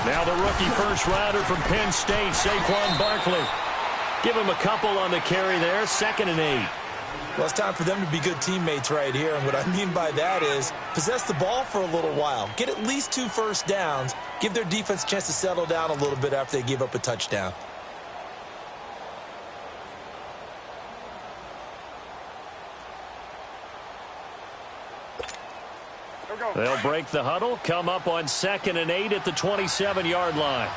Now the rookie first-rounder from Penn State, Saquon Barkley. Give him a couple on the carry there, 2nd and 8. Well, it's time for them to be good teammates right here. And what I mean by that is possess the ball for a little while. Get at least 2 first downs. Give their defense a chance to settle down a little bit after they give up a touchdown. They'll break the huddle, come up on 2nd and 8 at the 27-yard line.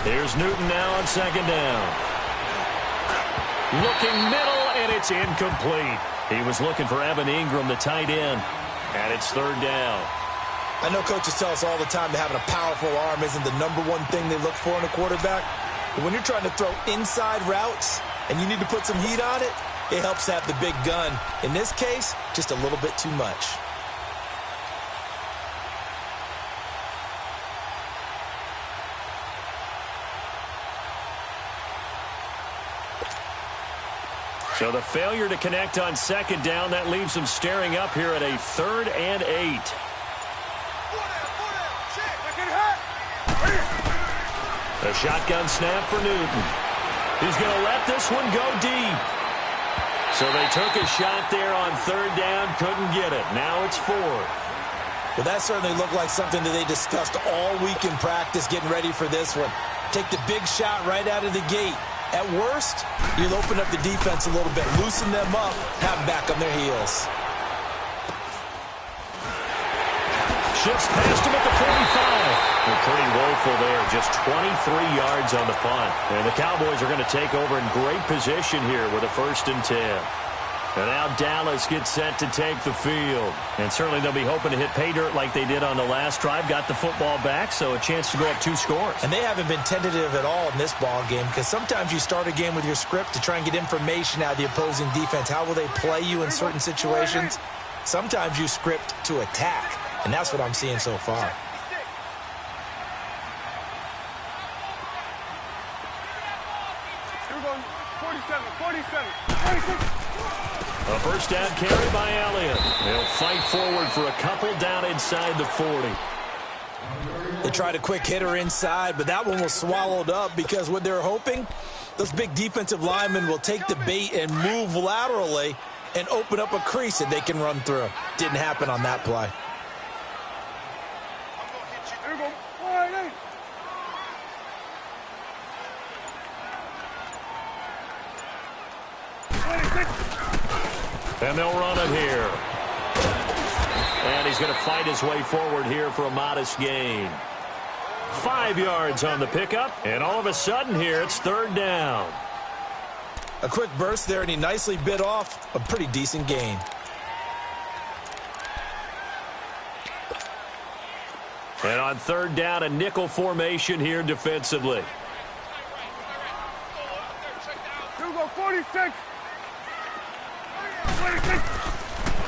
Here's Newton now on 2nd down. Looking middle, and it's incomplete. He was looking for Evan Ingram, the tight end, and it's 3rd down. I know coaches tell us all the time that having a powerful arm isn't the #1 thing they look for in a quarterback. But when you're trying to throw inside routes and you need to put some heat on it, it helps to have the big gun. In this case, just a little bit too much. So the failure to connect on 2nd down, that leaves them staring up here at a 3rd and 8. A shotgun snap for Newton. He's going to let this one go deep. So they took a shot there on 3rd down, couldn't get it. Now it's 4th. Well, that certainly looked like something that they discussed all week in practice getting ready for this one. Take the big shot right out of the gate. At worst, you'll open up the defense a little bit, loosen them up, have them back on their heels. Shifts past him at the 45. They're pretty woeful there, just 23 yards on the punt. And the Cowboys are going to take over in great position here with a 1st and 10. And now Dallas gets set to take the field. And certainly they'll be hoping to hit pay dirt like they did on the last drive. Got the football back, so a chance to go up 2 scores. And they haven't been tentative at all in this ball game, because sometimes you start a game with your script to try and get information out of the opposing defense. How will they play you in certain situations? Sometimes you script to attack, and that's what I'm seeing so far. A first down carry by Elliott. They'll fight forward for a couple down inside the 40. They tried a quick hitter inside, but that one was swallowed up because what they're hoping, those big defensive linemen will take the bait and move laterally and open up a crease that they can run through. Didn't happen on that play. And they'll run it here. And he's going to fight his way forward here for a modest gain. 5 yards on the pickup, and all of a sudden here it's 3rd down. A quick burst there, and he nicely bit off a pretty decent gain. And on 3rd down, a nickel formation here defensively. 46.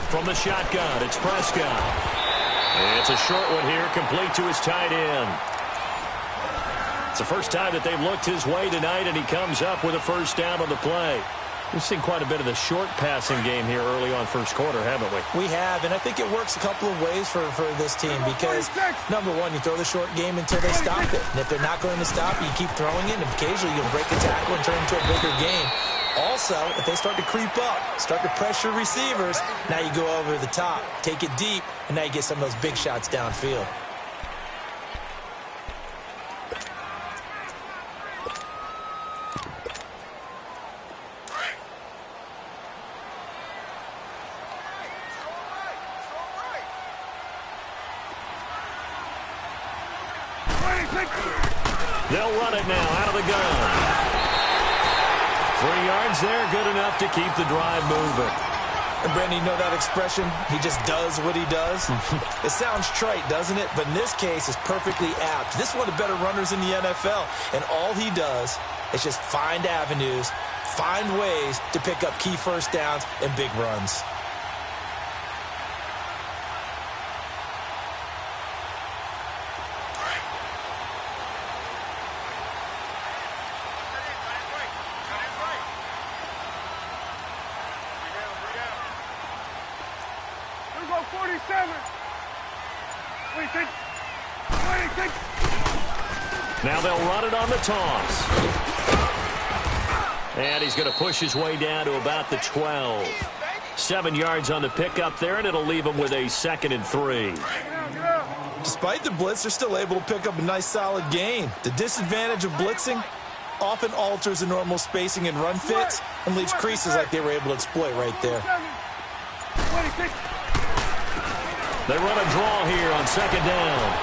From the shotgun, it's Prescott. And it's a short one here, complete to his tight end. It's the first time that they've looked his way tonight, and he comes up with a 1st down on the play. We've seen quite a bit of the short passing game here early on 1st quarter, haven't we? We have, and I think it works a couple of ways for this team because, number one, you throw the short game until they stop it. And if they're not going to stop, you keep throwing it, and occasionally you'll break a tackle and turn it into a bigger game. Also, if they start to creep up, start to pressure receivers, now you go over the top, take it deep, and now you get some of those big shots downfield. They'll run it now out of the gun. 3 yards there, good enough to keep the drive moving. And Brandon, you know that expression? He just does what he does. It sounds trite, doesn't it? But in this case, it's perfectly apt. This is one of the better runners in the NFL. And all he does is just find avenues, find ways to pick up key 1st downs and big runs. Go 47. 26. Now they'll run it on the toss. And he's going to push his way down to about the 12. 7 yards on the pickup there, and it'll leave him with a 2nd and 3. Despite the blitz, they're still able to pick up a nice, solid gain. The disadvantage of blitzing often alters the normal spacing and run fits and leaves creases like they were able to exploit right there. They run a draw here on 2nd down.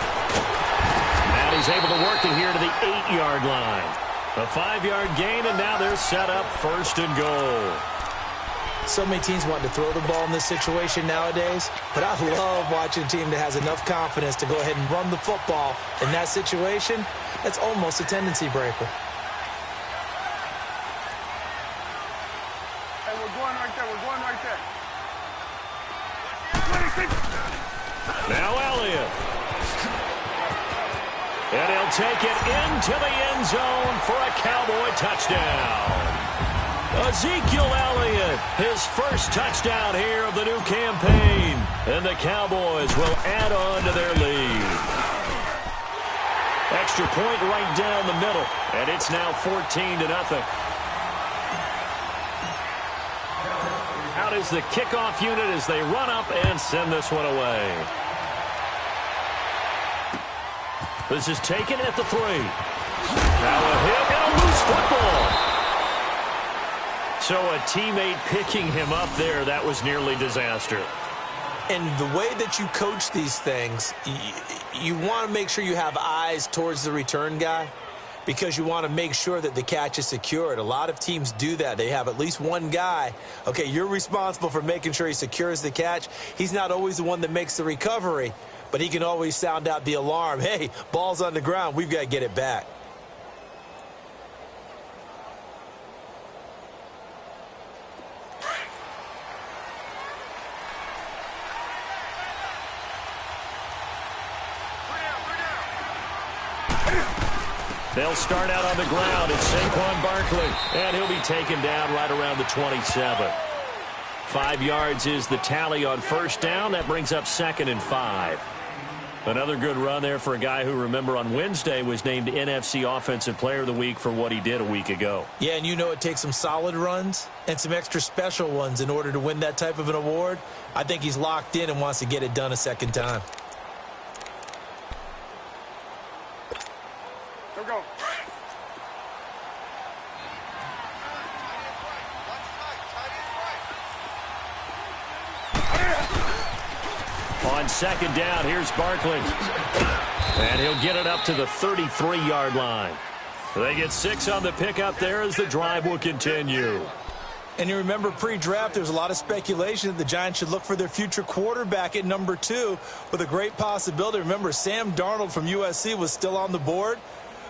And he's able to work it here to the 8-yard line. A 5-yard gain, and now they're set up 1st and goal. So many teams want to throw the ball in this situation nowadays, but I love watching a team that has enough confidence to go ahead and run the football in that situation. That's almost a tendency breaker. Hey, we're going right there. We're going right there. Now Elliott. And he'll take it into the end zone for a Cowboy touchdown. Ezekiel Elliott, his first touchdown here of the new campaign. And the Cowboys will add on to their lead. Extra point right down the middle. And it's now 14-0. Out is the kickoff unit as they run up and send this one away. This is taken at the 3. Now a hit and a loose football. So a teammate picking him up there, that was nearly disaster. And the way that you coach these things, you want to make sure you have eyes towards the return guy because you want to make sure that the catch is secured. A lot of teams do that. They have at least one guy. Okay, you're responsible for making sure he secures the catch. He's not always the one that makes the recovery, but he can always sound out the alarm. Hey, ball's on the ground. We've got to get it back. They'll start out on the ground. It's Saquon Barkley, and he'll be taken down right around the 27. 5 yards is the tally on 1st down. That brings up 2nd and 5. Another good run there for a guy who, remember, on Wednesday was named NFC Offensive Player of the Week for what he did a week ago. Yeah, and you know it takes some solid runs and some extra special ones in order to win that type of an award. I think he's locked in and wants to get it done a second time. Go. On 2nd down, here's Barkley. And he'll get it up to the 33-yard line. They get 6 on the pickup there as the drive will continue. And you remember pre-draft, there's a lot of speculation that the Giants should look for their future quarterback at number 2 with a great possibility. Remember, Sam Darnold from USC was still on the board,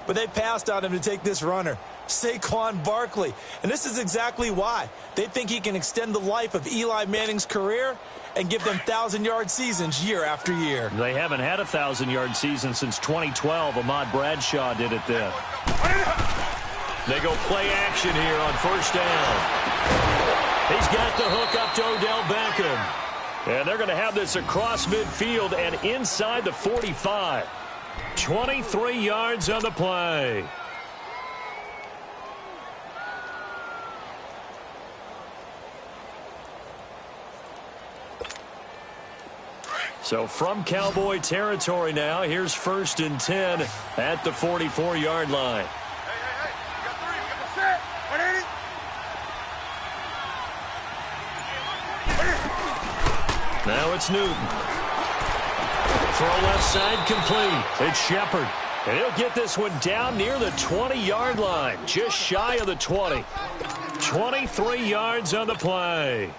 but they passed on him to take this runner, Saquon Barkley. And this is exactly why. They think he can extend the life of Eli Manning's career and give them 1,000-yard seasons year after year. They haven't had a 1,000-yard season since 2012. Ahmad Bradshaw did it then. They go play action here on 1st down. He's got the hook up to Odell Beckham. And they're going to have this across midfield and inside the 45. 23 yards on the play. So from Cowboy territory now, here's 1st and 10 at the 44-yard line. Hey, you got 3. We got the set. 180. Now it's Newton. Throw left side complete. It's Shepard. And he'll get this one down near the 20-yard line, just shy of the 20. 23 yards on the play.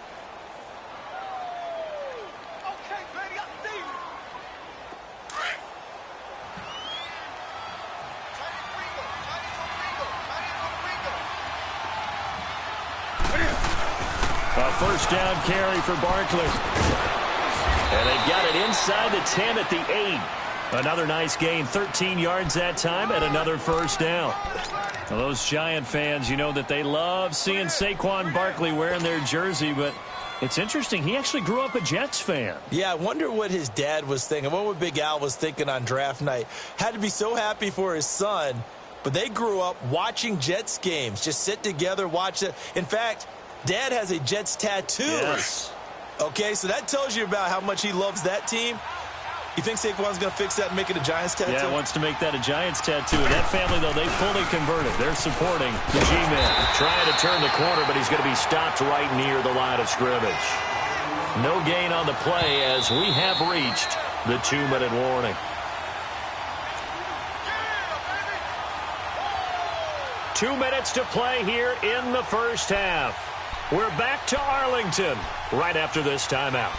A 1st down carry for Barkley. And they've got it inside the 10 at the 8. Another nice gain, 13 yards that time, and another 1st down. Well, those Giant fans, you know that they love seeing Saquon Barkley wearing their jersey, but It's interesting. He actually grew up a Jets fan. Yeah, I wonder what his dad was thinking. What Big Al was thinking on draft night. Had to be so happy for his son. But they grew up watching Jets games. Just sit together, watch it. In fact, Dad has a Jets tattoo. Yes. Okay, so that tells you about how much he loves that team. You think Saquon's going to fix that and make it a Giants tattoo? Yeah, wants to make that a Giants tattoo. That family, though, they fully converted. They're supporting the G-Man. Trying to turn the corner, but he's going to be stopped right near the line of scrimmage. No gain on the play as we have reached the 2-minute warning. 2 minutes to play here in the first half. We're back to Arlington right after this timeout.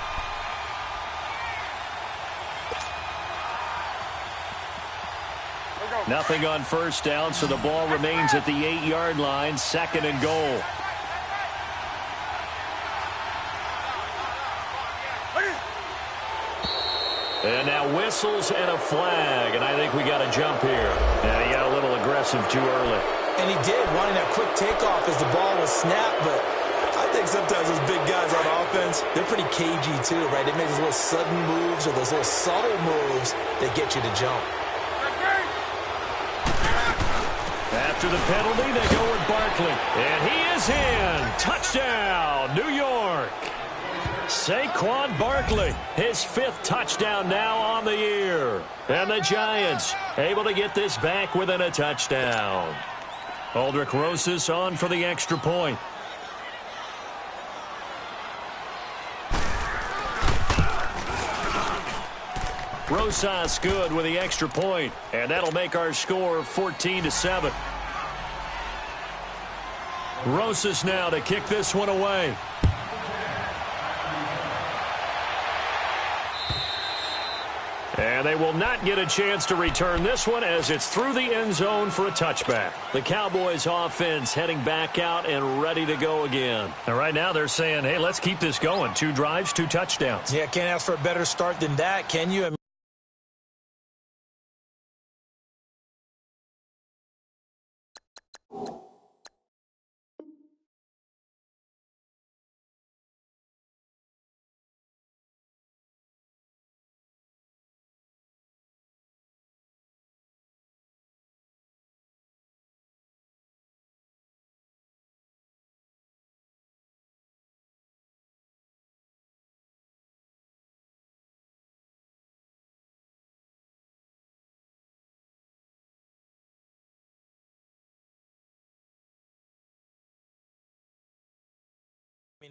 Nothing on first down, so the ball remains at the 8-yard line, 2nd and goal. And now whistles and a flag, and I think we got a jump here. And he got a little aggressive too early. And he did, wanting that quick takeoff as the ball was snapped, but I think sometimes those big guys on offense, they're pretty cagey too, right? They make those little sudden moves or those little subtle moves that get you to jump. After the penalty, they go with Barkley. And he is in. Touchdown, New York. Saquon Barkley, his 5th touchdown now on the year. And the Giants able to get this back within a touchdown. Aldrick Rosas on for the extra point. Rosas good with the extra point, and that'll make our score 14-7. Rosas now to kick this one away. And they will not get a chance to return this one as it's through the end zone for a touchback. The Cowboys offense heading back out and ready to go again. And right now they're saying, hey, let's keep this going. 2 drives, 2 touchdowns. Yeah, can't ask for a better start than that, can you?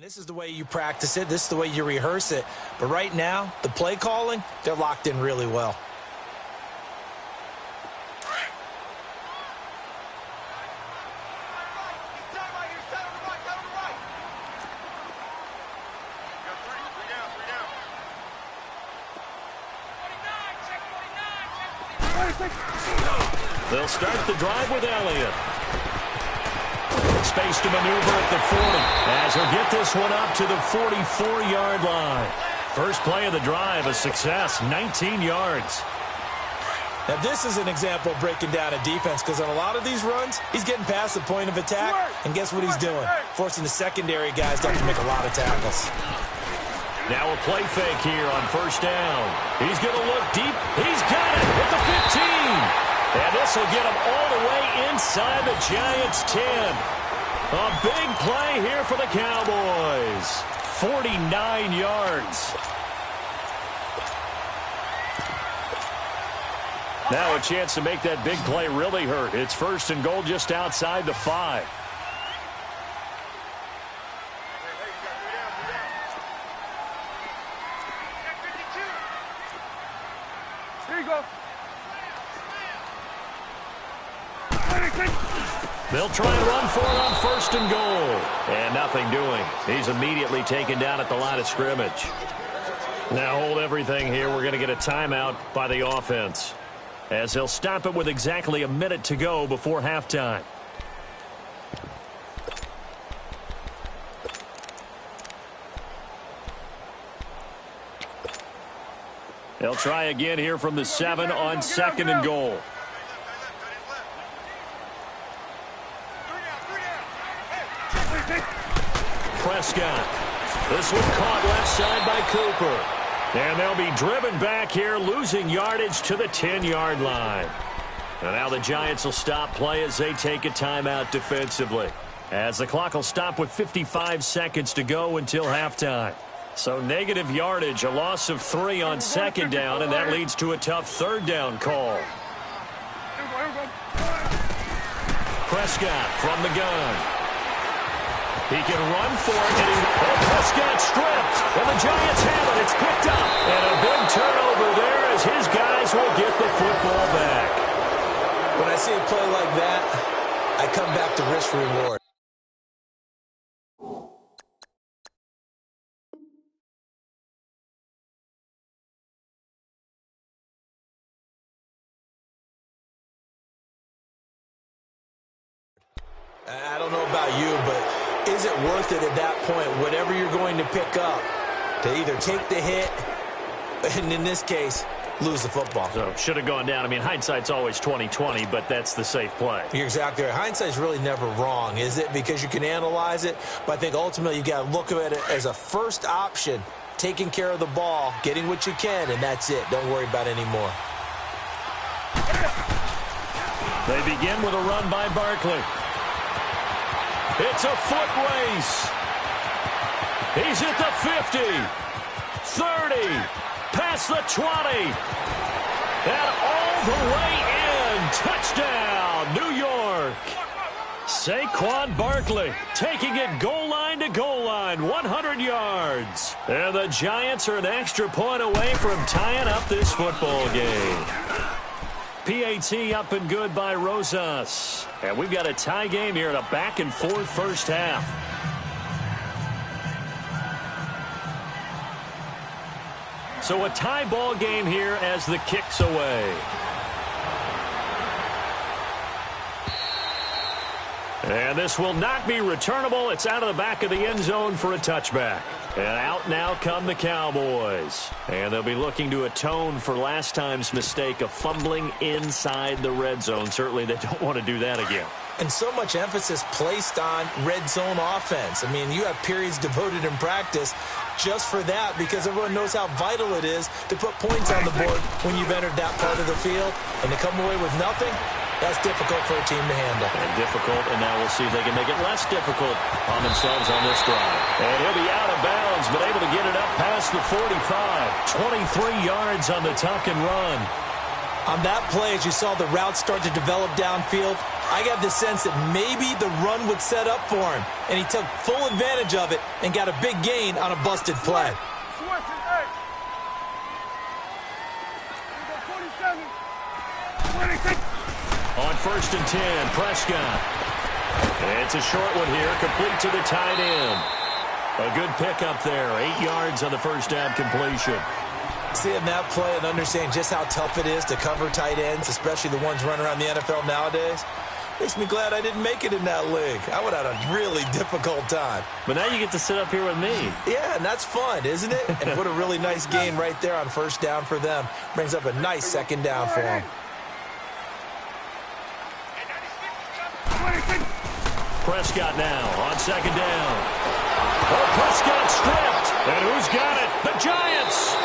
This is the way you practice it. This is the way you rehearse it. But right now, the play calling, they're locked in really well. They'll start the drive with Elliott. Space to maneuver at the 40 as he'll get this one up to the 44-yard line. First play of the drive, a success, 19 yards. Now, this is an example of breaking down a defense because on a lot of these runs, he's getting past the point of attack, and guess what he's doing? Forcing the secondary guys to have to make a lot of tackles. Now a play fake here on first down. He's going to look deep. He's got it at the 15. And this will get him all the way inside the Giants' 10. A big play here for the Cowboys. 49 yards. Now a chance to make that big play really hurt. It's 1st and goal just outside the 5. Here you go. They'll try and run for it on 1st and goal. And nothing doing. He's immediately taken down at the line of scrimmage. Now hold everything here. We're going to get a timeout by the offense, as he'll stop it with exactly a minute to go before halftime. They'll try again here from the 7 on 2nd and goal. Prescott This one caught left side by Cooper. And they'll be driven back here, losing yardage to the 10-yard line. And now the Giants will stop play as they take a timeout defensively. As the clock will stop with 55 seconds to go until halftime. So negative yardage, a loss of 3 on second down, and that leads to a tough third down call. Prescott from the gun. He can run for it, and Prescott stripped. And the Giants have it. It's picked up. And a big turnover there as his guys will get the football back. When I see a play like that, I come back to risk reward. I don't know about you, but is it worth it at that point, whatever you're going to pick up, to either take the hit, and in this case, lose the football? So should have gone down. I mean, hindsight's always 20/20, but that's the safe play. You're exactly right. Hindsight's really never wrong, is it? Because you can analyze it, but I think ultimately you got to look at it as a first option, taking care of the ball, getting what you can, and that's it. Don't worry about it anymore. They begin with a run by Barkley. It's a foot race. He's at the 50, 30, past the 20, and all the way in. Touchdown, New York. Saquon Barkley taking it goal line to goal line, 100 yards. And the Giants are an extra point away from tying up this football game. PAT up and good by Rosas. And we've got a tie game here in a back-and-forth first half. So a tie ball game here as the kick's away. And this will not be returnable. It's out of the back of the end zone for a touchback. And out now come the Cowboys. And they'll be looking to atone for last time's mistake of fumbling inside the red zone. Certainly they don't want to do that again. And so much emphasis placed on red zone offense. I mean, you have periods devoted in practice just for that because everyone knows how vital it is to put points on the board when you've entered that part of the field. And to come away with nothing, that's difficult for a team to handle. And difficult, and now we'll see if they can make it less difficult on themselves on this drive. And he'll be out of bounds, but able to get it up past the 45. 23 yards on the tuck and run. On that play, as you saw the route start to develop downfield, I got the sense that maybe the run would set up for him. And he took full advantage of it and got a big gain on a busted play. On 1st and 10, Prescott. It's a short one here, complete to the tight end. A good pickup there, 8 yards on the first down completion. Seeing that play and understanding just how tough it is to cover tight ends, especially the ones running around the NFL nowadays, makes me glad I didn't make it in that league. I would have had a really difficult time. But now you get to sit up here with me. Yeah, and that's fun, isn't it? And put a really nice gain right there on first down for them. Brings up a nice second down for them. Prescott now on second down. Oh, Prescott stripped. And who's got it? The Giants.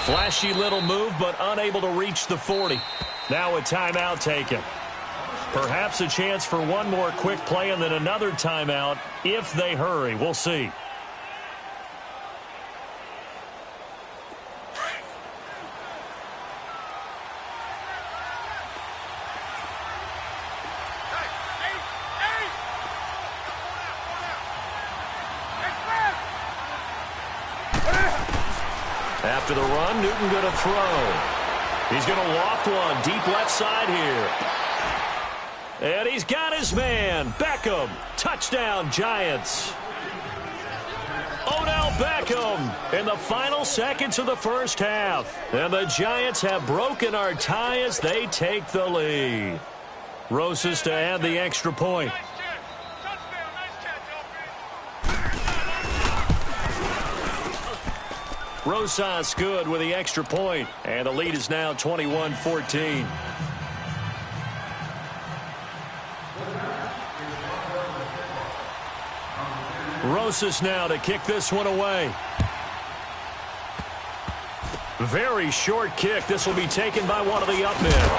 Flashy little move, but unable to reach the 40. Now a timeout taken. Perhaps a chance for one more quick play and then another timeout if they hurry. We'll see. After the run, Newton going to throw. He's going to loft one deep left side here. And he's got his man. Beckham. Touchdown, Giants. Odell Beckham in the final seconds of the first half. And the Giants have broken our tie as they take the lead. Rosas to add the extra point. Rosas good with the extra point. And the lead is now 21-14. Rosas now to kick this one away. Very short kick. This will be taken by one of the up men.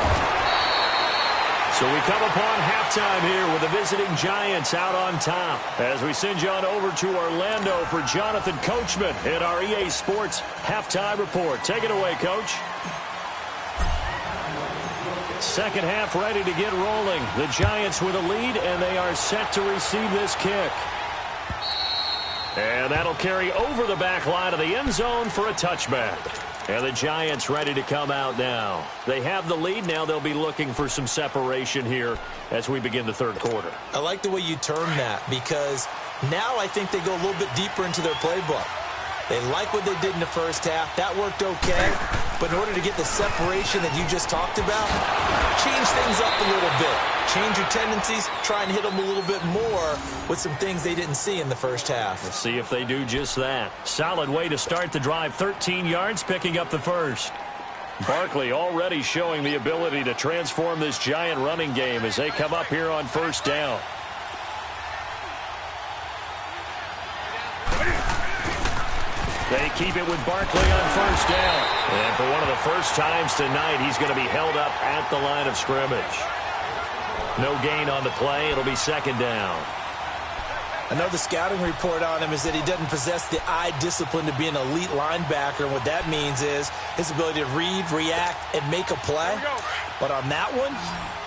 So we come upon halftime here with the visiting Giants out on top. As we send you on over to Orlando for Jonathan Coachman in our EA Sports Halftime Report. Take it away, Coach. Second half ready to get rolling. The Giants with a lead, and they are set to receive this kick. And that'll carry over the back line of the end zone for a touchback. And the Giants ready to come out now. They have the lead. Now they'll be looking for some separation here as we begin the third quarter. I like the way you term that, because now I think they go a little bit deeper into their playbook. They like what they did in the first half. That worked okay. But in order to get the separation that you just talked about, change things up a little bit. Change your tendencies. Try and hit them a little bit more with some things they didn't see in the first half. We'll see if they do just that. Solid way to start the drive. 13 yards, picking up the first. Barkley already showing the ability to transform this Giant running game as they come up here on first down. They keep it with Barkley on first down. And for one of the first times tonight, he's going to be held up at the line of scrimmage. No gain on the play. It'll be second down. I know the scouting report on him is that he doesn't possess the eye discipline to be an elite linebacker. And what that means is his ability to read, react, and make a play. But on that one,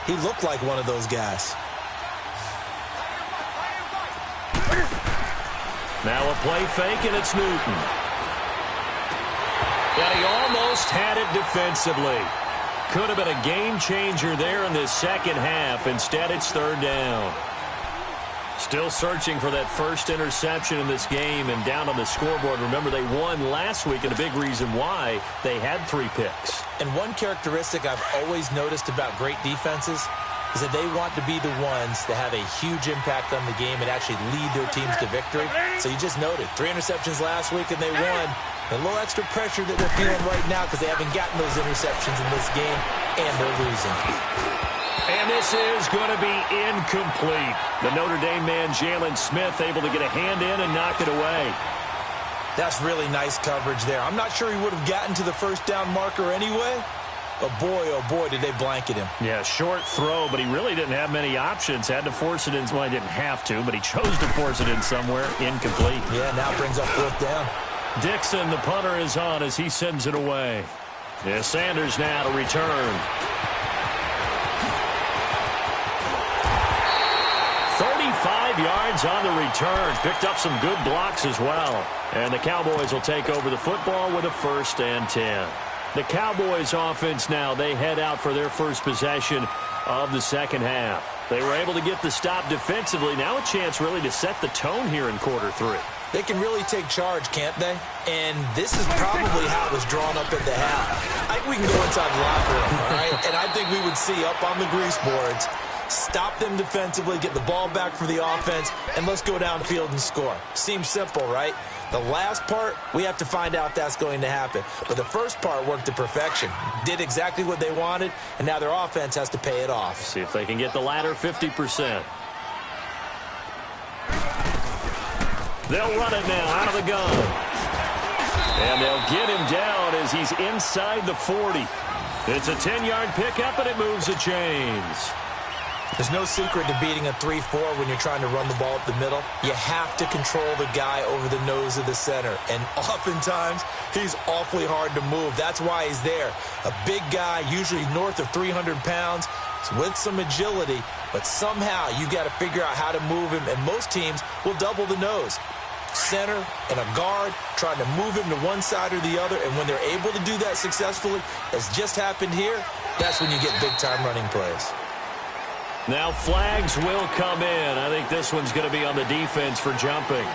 he looked like one of those guys. Now a play fake, and it's Newton. And he almost had it defensively. Could have been a game changer there in this second half. Instead, it's third down. Still searching for that first interception in this game and down on the scoreboard. Remember, they won last week, and a big reason why they had 3 picks. And one characteristic I've always noticed about great defenses is that they want to be the ones that have a huge impact on the game and actually lead their teams to victory. So you just noted 3 interceptions last week, and they won. A little extra pressure that they're feeling right now because they haven't gotten those interceptions in this game, and they're losing. And this is going to be incomplete. The Notre Dame man, Jalen Smith, able to get a hand in and knock it away. That's really nice coverage there. I'm not sure he would have gotten to the first down marker anyway, but boy, oh boy, did they blanket him. Yeah, short throw, but he really didn't have many options. Had to force it in. Well, he didn't have to, but he chose to force it in somewhere. Incomplete. Yeah, now brings up 4th down. Dixon, the punter, is on as he sends it away. Yeah, Sanders now to return. 35 yards on the return. Picked up some good blocks as well. And the Cowboys will take over the football with a 1st and 10. The Cowboys offense now, they head out for their first possession of the second half. They were able to get the stop defensively. Now a chance really to set the tone here in quarter 3. They can really take charge, can't they? And this is probably how it was drawn up at the half. I think we can go inside the locker room, all right? And I think we would see up on the grease boards, stop them defensively, get the ball back for the offense, and let's go downfield and score. Seems simple, right? The last part, we have to find out that's going to happen. But the first part worked to perfection. Did exactly what they wanted, and now their offense has to pay it off. See if they can get the latter 50%. They'll run it now out of the gun. And they'll get him down as he's inside the 40. It's a 10-yard pickup, and it moves the chains. There's no secret to beating a 3-4 when you're trying to run the ball up the middle. You have to control the guy over the nose of the center. And oftentimes, he's awfully hard to move. That's why he's there. A big guy, usually north of 300 pounds, with some agility. But somehow, you got to figure out how to move him. And most teams will double the nose. Center and a guard trying to move him to one side or the other. And when they're able to do that successfully, as just happened here, that's when you get big-time running plays. Now flags will come in. I think this one's going to be on the defense for jumping.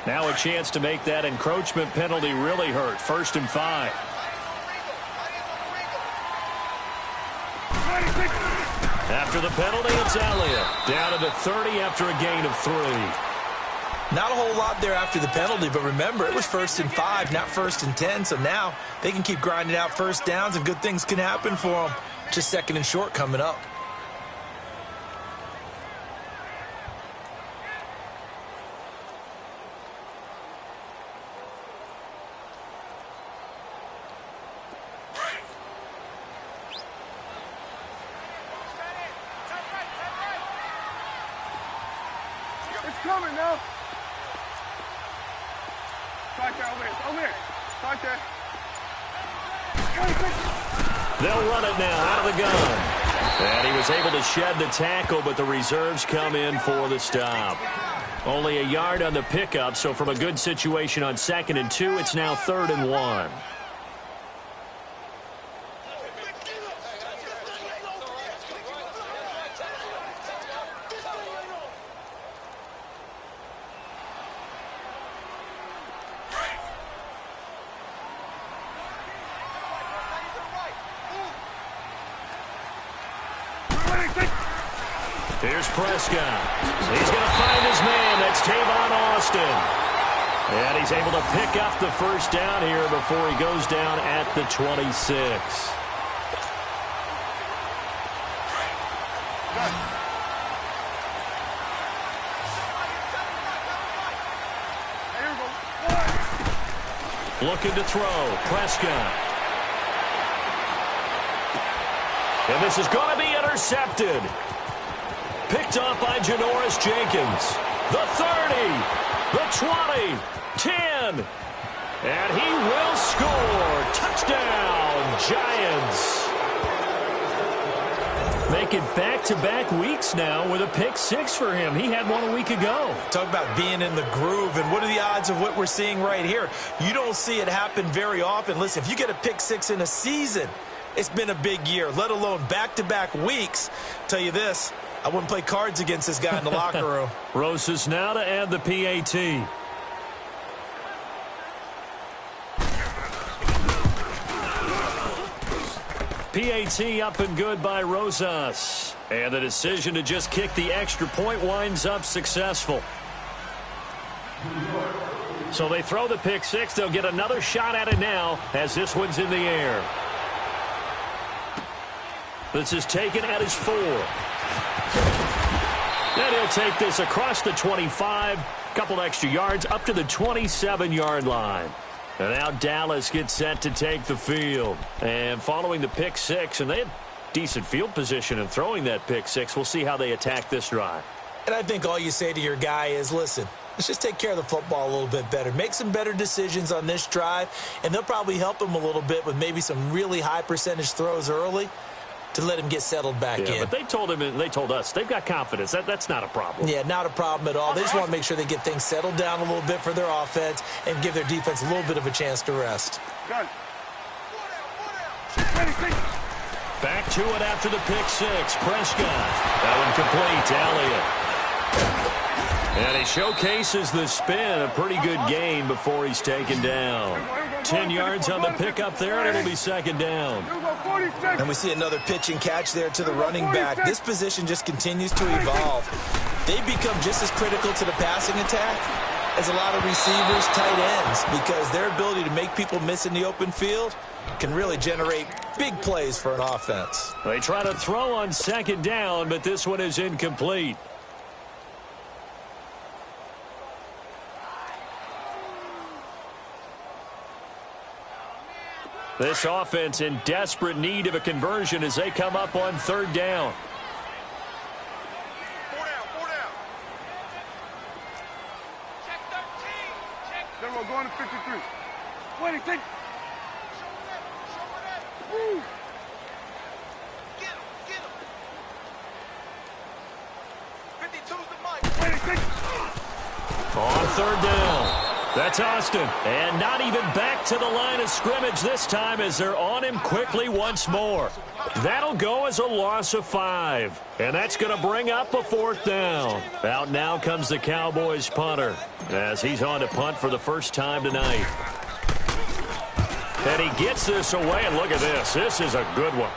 Now a chance to make that encroachment penalty really hurt. 1st and 5. After the penalty, it's Elliott. Down to the 30 after a gain of 3. Not a whole lot there after the penalty, but remember, it was 1st and 5, not 1st and 10, so now they can keep grinding out first downs and good things can happen for them. Just 2nd and short coming up. It's coming now. Right there, over here. Right there. They'll run it now out of the gun. And he was able to shed the tackle, but the reserves come in for the stop. Only a yard on the pickup, so from a good situation on 2nd and 2, it's now 3rd and 1. Here's Prescott. He's going to find his man. That's Tavon Austin. And he's able to pick up the first down here before he goes down at the 26. Looking to throw. Prescott. And this is going to be intercepted. Picked up by Janoris Jenkins. The 30, the 20, 10. And he will score. Touchdown, Giants. Making back-to-back weeks now with a pick 6 for him. He had one a week ago. Talk about being in the groove, and what are the odds of what we're seeing right here? You don't see it happen very often. Listen, if you get a pick 6 in a season, it's been a big year, let alone back-to-back weeks. Tell you this, I wouldn't play cards against this guy in the locker room. Rosas now to add the PAT. PAT up and good by Rosas. And the decision to just kick the extra point winds up successful. So they throw the pick 6. They'll get another shot at it now as this one's in the air. This is taken at his 4. Then he'll take this across the 25. Couple extra yards up to the 27-yard line. And now Dallas gets set to take the field. And following the pick 6, and they had decent field position in throwing that pick 6. We'll see how they attack this drive. And I think all you say to your guy is, listen, let's just take care of the football a little bit better. Make some better decisions on this drive, and they'll probably help him a little bit with maybe some really high percentage throws early to let him get settled back in. But they told him, and they told us, they've got confidence. That's not a problem. Yeah, not a problem at all. They just want to make sure they get things settled down a little bit for their offense and give their defense a little bit of a chance to rest. Done. Back to it after the pick 6. Prescott. That one complete to Elliott. And he showcases the spin. A pretty good gain before he's taken down. 10 yards on the pickup there, and it'll be 2nd down. And we see another pitch and catch there to the running back. This position just continues to evolve. They become just as critical to the passing attack as a lot of receivers, tight ends, because their ability to make people miss in the open field can really generate big plays for an offense. They try to throw on 2nd down, but this one is incomplete. This offense in desperate need of a conversion as they come up on 3rd down. 4 down. Check 13. Check. Then we're going to 53. 26. Woo. Get him. 52's the mic. 26. On 3rd down. That's Austin. And not even back to the line of scrimmage this time as they're on him quickly once more. That'll go as a loss of 5. And that's going to bring up a 4th down. Out now comes the Cowboys punter as he's on to punt for the first time tonight. And he gets this away, and look at this. This is a good one.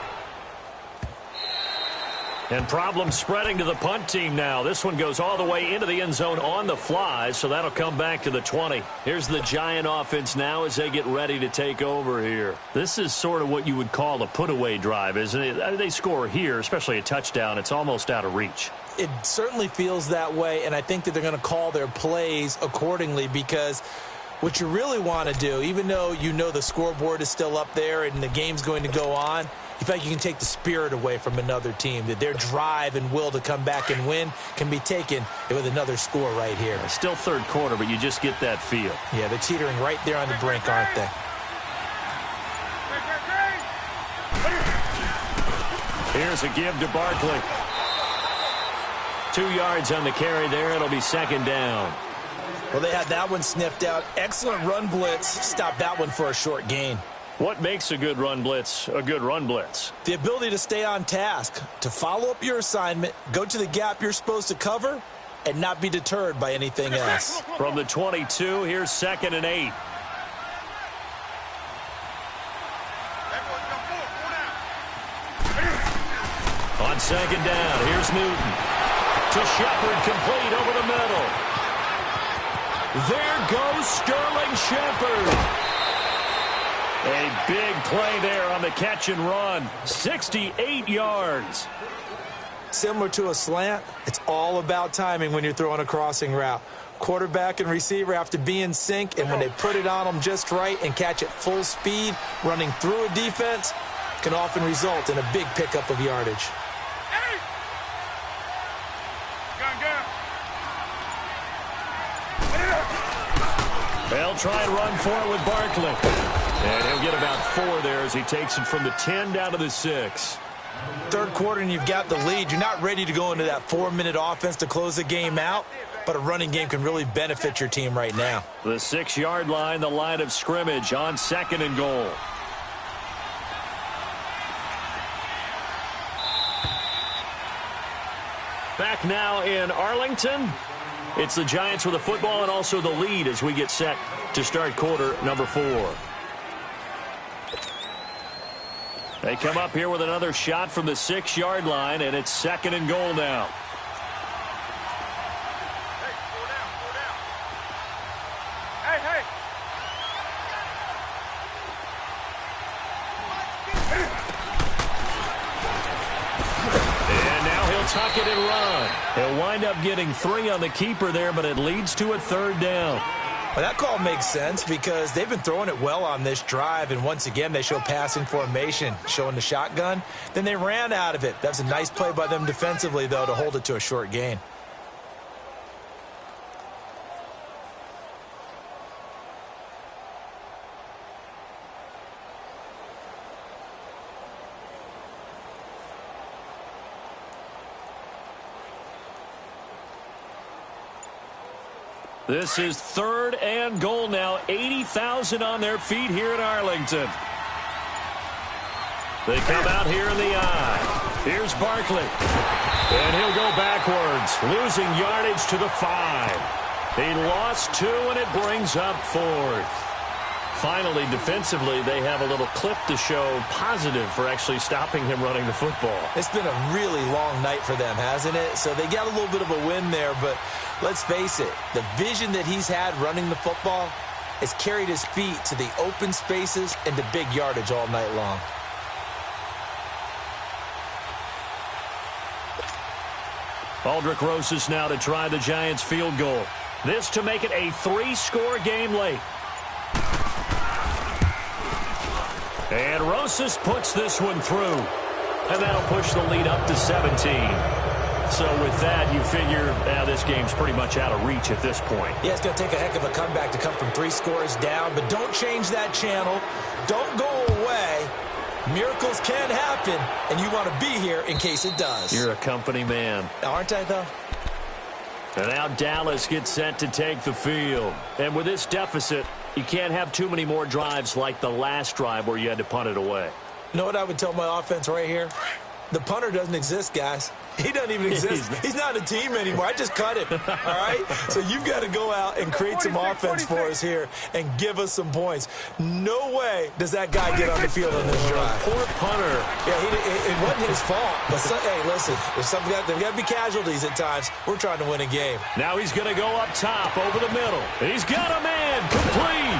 And problems spreading to the punt team now. This one goes all the way into the end zone on the fly, so that'll come back to the 20. Here's the Giant offense now as they get ready to take over here. This is sort of what you would call a put-away drive, isn't it? They score here, especially a touchdown. It's almost out of reach. It certainly feels that way, and I think that they're going to call their plays accordingly because what you really want to do, even though you know the scoreboard is still up there and the game's going to go on, you feel like you can take the spirit away from another team, that their drive and will to come back and win can be taken with another score right here. It's still third quarter, but you just get that feel. Yeah, they're teetering right there on the brink, aren't they? Here's a give to Barkley. 2 yards on the carry there. It'll be 2nd down. Well, they had that one sniffed out. Excellent run blitz. Stop that one for a short gain. What makes a good run blitz a good run blitz? The ability to stay on task, to follow up your assignment, go to the gap you're supposed to cover, and not be deterred by anything else. From the 22, here's 2nd and 8. On 2nd down, here's Newton. To Shepard, complete over the middle. There goes Sterling Shepard. A big play there on the catch and run. 68 yards. Similar to a slant, it's all about timing when you're throwing a crossing route. Quarterback and receiver have to be in sync, and when they put it on them just right and catch it full speed, running through a defense can often result in a big pickup of yardage. They'll try and run for it with Barkley. And he'll get about 4 there as he takes it from the 10 down to the 6. Third quarter and you've got the lead. You're not ready to go into that 4-minute offense to close the game out, but a running game can really benefit your team right now. The 6-yard line, the line of scrimmage on 2nd and goal. Back now in Arlington. It's the Giants with the football and also the lead as we get set to start quarter number 4. They come up here with another shot from the 6-yard line, and it's 2nd and goal now. Hey, slow down. Hey. And now he'll tuck it and run. He'll wind up getting 3 on the keeper there, but it leads to a 3rd down. Well, that call makes sense because they've been throwing it well on this drive, and once again they show passing formation, showing the shotgun. Then they ran out of it. That's a nice play by them defensively, though, to hold it to a short gain. This is 3rd and goal now. 80,000 on their feet here in Arlington. They come out here in the eye. Here's Barkley. And he'll go backwards, losing yardage to the 5. He lost 2, and it brings up 4th. Finally, defensively, they have a little clip to show positive for actually stopping him running the football. It's been a really long night for them, hasn't it? So they got a little bit of a win there, but let's face it, the vision that he's had running the football has carried his feet to the open spaces and to big yardage all night long. Aldrick Rosas now to try the Giants field goal. This to make it a 3-score game late. And Rosas puts this one through. And that'll push the lead up to 17. So with that, you figure this game's pretty much out of reach at this point. Yeah, it's going to take a heck of a comeback to come from 3 scores down. But don't change that channel. Don't go away. Miracles can happen, and you want to be here in case it does. You're a company man. Aren't I, though? And now Dallas gets set to take the field. And with this deficit, you can't have too many more drives like the last drive where you had to punt it away. You know what I would tell my offense right here? The punter doesn't exist, guys. He doesn't even exist. He's not a team anymore. I just cut him, all right? So you've got to go out and create some offense for us here and give us some points. No way does that guy get on the field on this drive. Poor punter. Yeah, it wasn't his fault. But, hey, listen, there's got to be casualties at times. We're trying to win a game. Now he's going to go up top over the middle. He's got a man complete.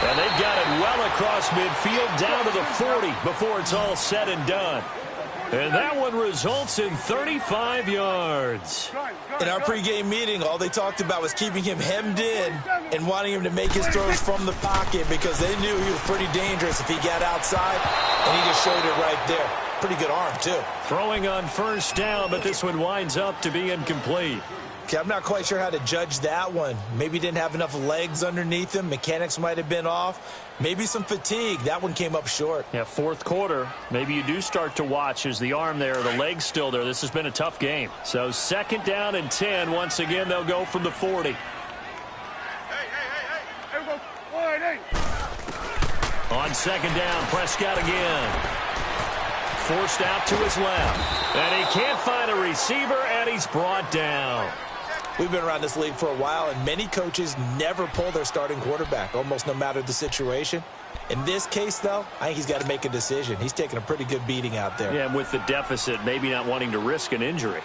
And they've got it well across midfield down to the 40 before it's all said and done. And that one results in 35 yards. In our pregame meeting, all they talked about was keeping him hemmed in and wanting him to make his throws from the pocket because they knew he was pretty dangerous if he got outside, and he just showed it right there. Pretty good arm, too. Throwing on first down, but this one winds up to be incomplete. Okay, I'm not quite sure how to judge that one. Maybe he didn't have enough legs underneath him. Mechanics might have been off. Maybe some fatigue. That one came up short. Yeah, fourth quarter. Maybe you do start to watch as the arm there, the leg's still there. This has been a tough game. So second down and 10. Once again, they'll go from the 40. Hey, we go. 1-8. On second down, Prescott again. Forced out to his left. And he can't find a receiver, and he's brought down. We've been around this league for a while, and many coaches never pull their starting quarterback, almost no matter the situation. In this case, though, I think he's got to make a decision. He's taking a pretty good beating out there. Yeah, and with the deficit, maybe not wanting to risk an injury.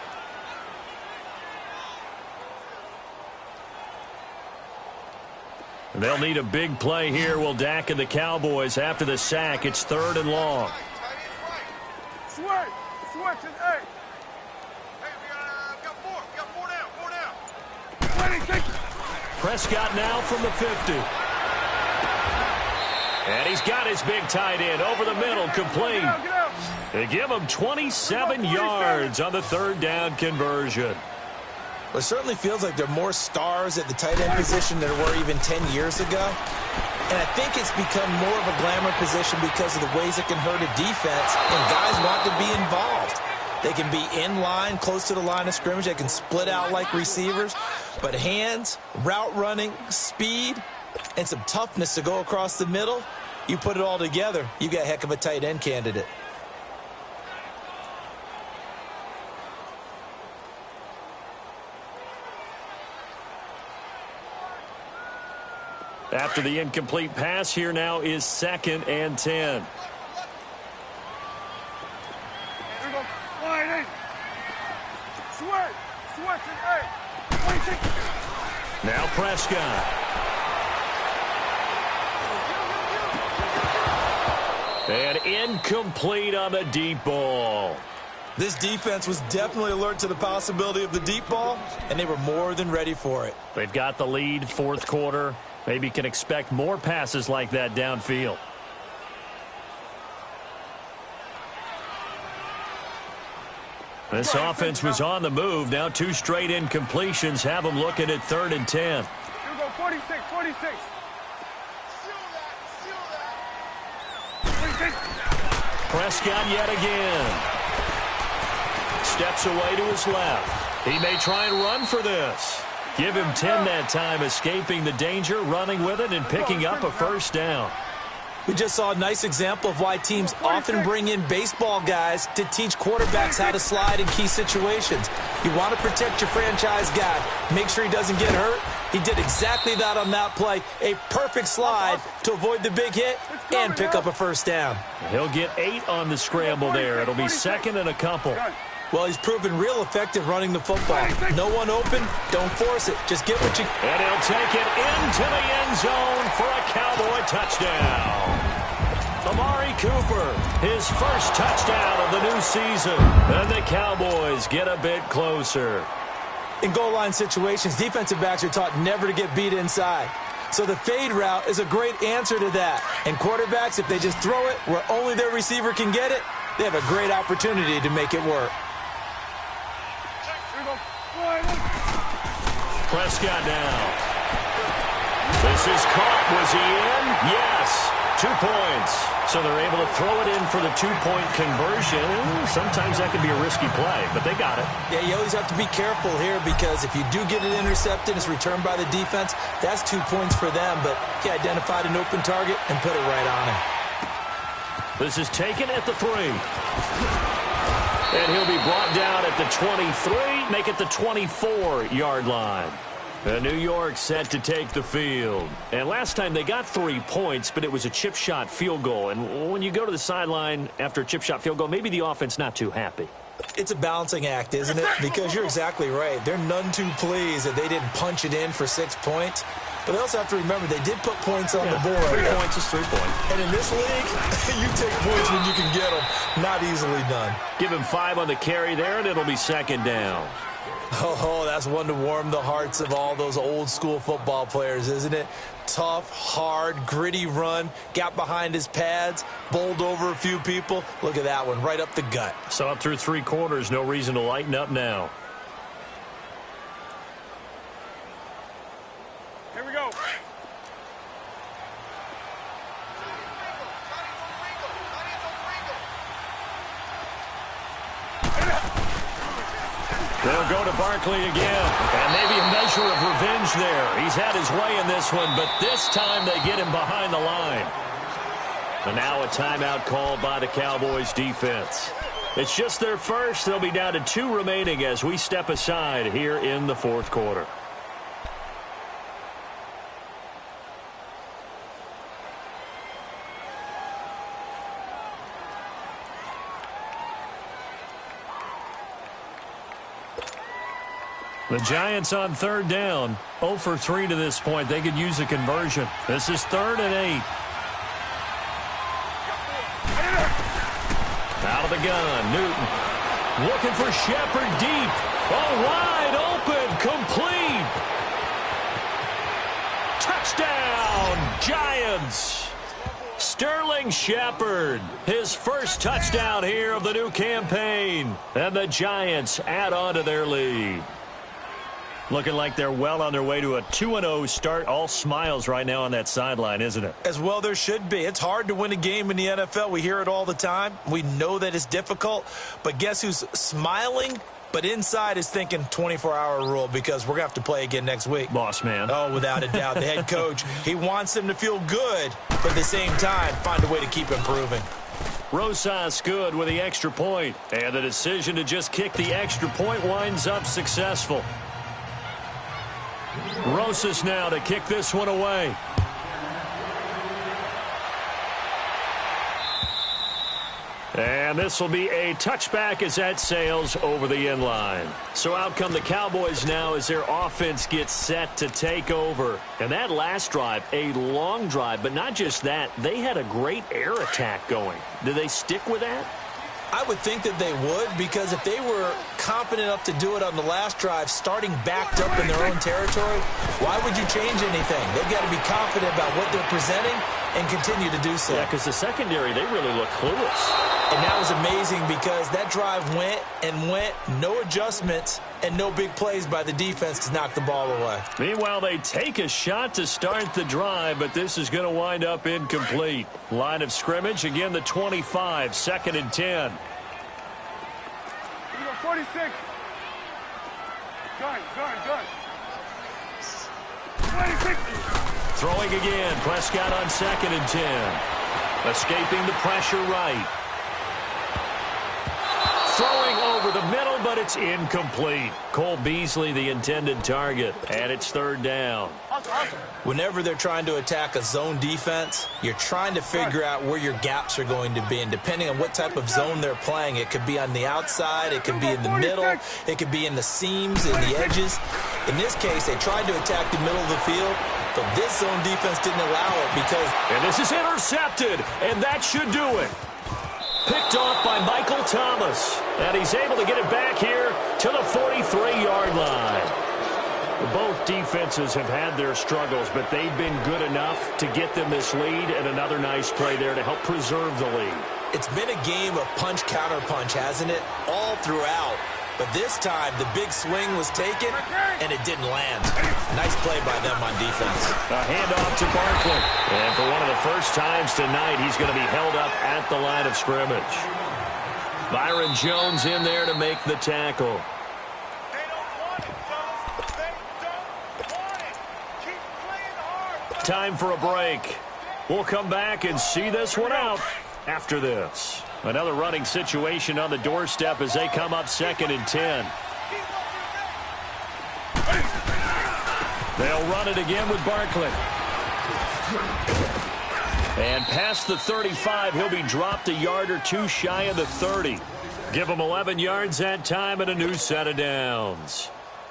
They'll need a big play here, will Dak and the Cowboys. After the sack, it's 3rd and long. Switch and 8. Hey, we got 4. We got 4 down. 26. Prescott now from the 50. And he's got his big tight end over the middle, complete. Get out. They give him 27 yards on the 3rd down conversion. Well, it certainly feels like there are more stars at the tight end position than there were even 10 years ago. And I think it's become more of a glamour position because of the ways it can hurt a defense, and guys want to be involved. They can be in line, close to the line of scrimmage. They can split out like receivers. But hands, route running, speed, and some toughness to go across the middle, you put it all together, you got a heck of a tight end candidate. After the incomplete pass, here now is 2nd and 10. Here we go. 1-8. Switch and 8. 26. Now Prescott. And incomplete on the deep ball. This defense was definitely alert to the possibility of the deep ball, and they were more than ready for it. They've got the lead, 4th quarter. Maybe can expect more passes like that downfield. This offense was on the move. Now 2 straight incompletions have them looking at 3rd and 10. Here we go. 46. 26. Prescott yet again. Steps away to his left. He may try and run for this. Give him 10 that time, escaping the danger, running with it, and picking up a 1st down. We just saw a nice example of why teams often bring in baseball guys to teach quarterbacks how to slide in key situations. You want to protect your franchise guy. Make sure he doesn't get hurt. He did exactly that on that play. A perfect slide to avoid the big hit and pick up a 1st down. He'll get 8 on the scramble there. It'll be 2nd and a couple. Well, he's proven real effective running the football. No one open, don't force it. Just get what you... And he'll take it into the end zone for a Cowboy touchdown. Amari Cooper, his first touchdown of the new season. And the Cowboys get a bit closer. In goal line situations, defensive backs are taught never to get beat inside. So the fade route is a great answer to that. And quarterbacks, if they just throw it where only their receiver can get it, they have a great opportunity to make it work. Prescott now. This is caught. Was he in? Yes. 2 points. So they're able to throw it in for the two-point conversion. Sometimes that can be a risky play, but they got it. Yeah, you always have to be careful here because if you do get it intercepted, it's returned by the defense, that's 2 points for them. But he identified an open target and put it right on him. This is taken at the 3. And he'll be brought down at the 23, make it the 24-yard line. And New York set to take the field. And last time they got 3 points, but it was a chip shot field goal. And when you go to the sideline after a chip shot field goal, maybe the offense not too happy. It's a balancing act, isn't it? Because you're exactly right. They're none too pleased that they didn't punch it in for 6 points. But they also have to remember they did put points on the board. 3 points is 3 points. And in this league, you take points when you can get them. Not easily done. Give him 5 on the carry there, and it'll be second down. Oh, that's one to warm the hearts of all those old-school football players, isn't it? Tough, hard, gritty run, got behind his pads, bowled over a few people. Look at that one, right up the gut. Saw it through 3 quarters, no reason to lighten up now. Here we go. They'll go to Barkley again, and maybe a measure of revenge there. He's had his way in this one, but this time they get him behind the line. And now a timeout called by the Cowboys defense. It's just their first. They'll be down to 2 remaining as we step aside here in the 4th quarter. The Giants on 3rd down. 0 for 3 to this point. They could use a conversion. This is 3rd and 8. Out of the gun, Newton. Looking for Shepard deep. Oh, wide open, complete. Touchdown, Giants. Sterling Shepard, his first touchdown here of the new campaign. And the Giants add on to their lead. Looking like they're well on their way to a 2-0 start. All smiles right now on that sideline, isn't it? As well there should be. It's hard to win a game in the NFL. We hear it all the time. We know that it's difficult. But guess who's smiling? But inside is thinking 24-hour rule because we're going to have to play again next week. Boss man. Oh, without a doubt. The head coach, he wants them to feel good, but at the same time, find a way to keep improving. Rosas good with the extra point. And the decision to just kick the extra point winds up successful. Rosas now to kick this one away. And this will be a touchback as that sails over the end line. So out come the Cowboys now as their offense gets set to take over. And that last drive, a long drive, but not just that. They had a great air attack going. Do they stick with that? I would think that they would, because if they were confident enough to do it on the last drive, starting backed up in their own territory, why would you change anything? They've got to be confident about what they're presenting and continue to do so. Yeah, because the secondary, they really look clueless. And that was amazing because that drive went and went, no adjustments, and no big plays by the defense to knock the ball away. Meanwhile, they take a shot to start the drive, but this is going to wind up incomplete. Line of scrimmage, again the 25, 2nd and 10. 46. Gun. 26. Throwing again, Prescott on 2nd and 10. Escaping the pressure right. Throwing over the middle, but it's incomplete. Cole Beasley, the intended target, and it's 3rd down. Whenever they're trying to attack a zone defense, you're trying to figure out where your gaps are going to be. And depending on what type of zone they're playing, it could be on the outside, it could be in the middle, it could be in the seams, in the edges. In this case, they tried to attack the middle of the field, but this zone defense didn't allow it because... And this is intercepted, and that should do it. Picked off by Michael Thomas. And he's able to get it back here to the 43-yard line. Both defenses have had their struggles, but they've been good enough to get them this lead, and another nice play there to help preserve the lead. It's been a game of punch-counter-punch, hasn't it? All throughout. But this time, the big swing was taken, and it didn't land. Nice play by them on defense. A handoff to Barkley. And for one of the first times tonight, he's going to be held up at the line of scrimmage. Byron Jones in there to make the tackle. They don't want it, fellas. They don't want it. Keep playing hard. Time for a break. We'll come back and see this one out after this. Another running situation on the doorstep as they come up 2nd and 10. They'll run it again with Barkley. And past the 35, he'll be dropped a yard or two shy of the 30. Give him 11 yards that time and a new set of downs.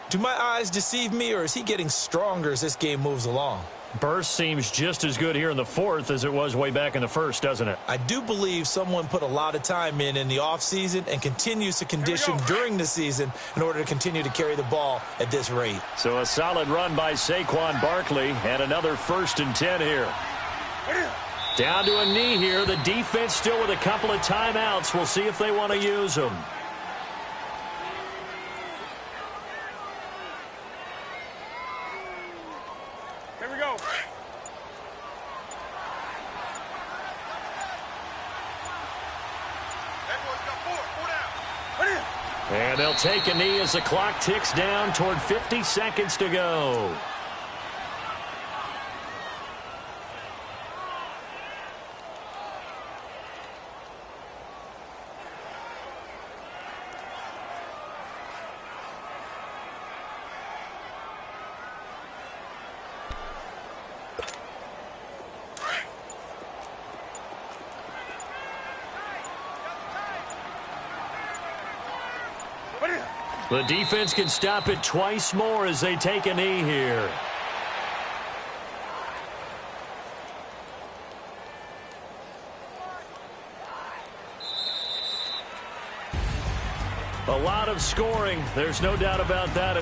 Do my eyes deceive me, or is he getting stronger as this game moves along? Burst seems just as good here in the 4th as it was way back in the 1st, doesn't it? I do believe someone put a lot of time in the offseason and continues to condition during the season in order to continue to carry the ball at this rate. So a solid run by Saquon Barkley and another 1st and 10 here. Down to a knee here. The defense still with a couple of timeouts. We'll see if they want to use them. Here we go. Everyone's got four down. And they'll take a knee as the clock ticks down toward 50 seconds to go. The defense can stop it twice more as they take a knee here. A lot of scoring. There's no doubt about that.